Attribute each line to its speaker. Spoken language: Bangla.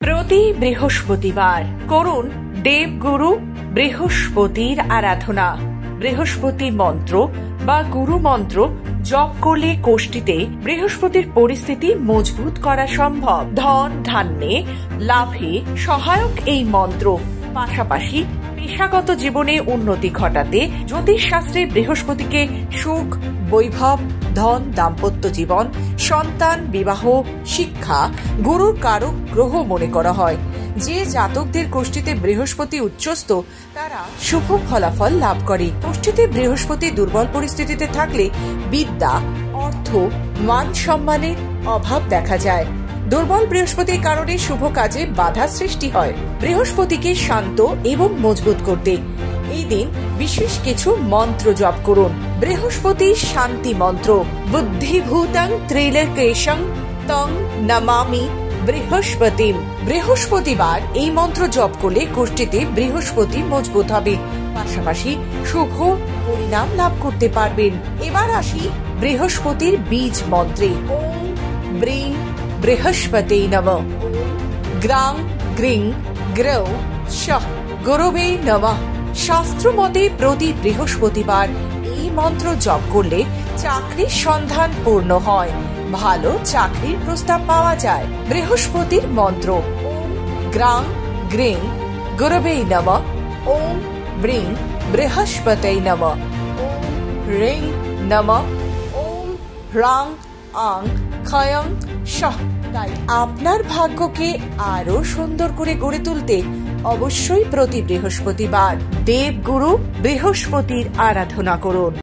Speaker 1: প্রতি বৃহস্পতিবার করুন দেবগুরু বৃহস্পতির আরাধনা। বৃহস্পতি মন্ত্র বা গুরু মন্ত্র জপ করলে কোষ্ঠীতে বৃহস্পতির পরিস্থিতি মজবুত করা সম্ভব। ধন ধান্যে লাভে সহায়ক এই মন্ত্র। পাশাপাশি পেশাগত জীবনে উন্নতি ঘটাতে জ্যোতিষশাস্ত্রে বৃহস্পতিকে সুখ, বৈভব, ধন, দাম্পত্য জীবন, সন্তান, বিবাহ, শিক্ষা, গুরুর কারক গ্রহ মনে করা হয়। যে জাতকদের কোষ্ঠীতে বৃহস্পতি উচ্চস্থ তারা শুভ ফলাফল লাভ করে। কোষ্ঠীতে বৃহস্পতি দুর্বল পরিস্থিতিতে থাকলে বিদ্যা, অর্থ, মান সম্মানের অভাব দেখা যায়। দুর্বল বৃহস্পতির কারণে শুভ কাজে বাধা সৃষ্টি হয়। বৃহস্পতিকে শান্ত এবং মজবুত করতে এই দিন বিশেষ কিছু মন্ত্র জপ করুন। বৃহস্পতির শান্তি মন্ত্র। বুদ্ধিভূতং ত্রিলোকেশং তং নমামি বৃহস্পতিম। বৃহস্পতিবার এই মন্ত্র জপ করলে কোষ্ঠীতে বৃহস্পতি মজবুত হবে, পাশাপাশি শুভ পরিণাম লাভ করতে পারবেন। এবার আসি বৃহস্পতির বীজ মন্ত্রে। ওম ব্রিং বৃহস্পতি নমঃ। গ্রাং গ্রিং গ্রৌ শঃ গুরুবে নমঃ। শাস্ত্র মতে প্রতি বৃহস্পতিবার এই মন্ত্র জপ করলে চাকরির সন্ধান পূর্ণ হয়, ভালো চাকরির প্রস্তাব পাওয়া যায়। বৃহস্পতির মন্ত্র। ওম গ্রাং গ্রিং গুরুবে নমঃ। ওম ব্রিং বৃহস্পতি নমঃ। ওম রিং নমঃ। ওম হ্রাং আং ক্ষয়ং শঃ। তাই আপনার ভাগ্যকে আরো সুন্দর করে গড়ে তুলতে অবশ্যই প্রতি বৃহস্পতিবার দেবগুরু বৃহস্পতির আরাধনা করুন।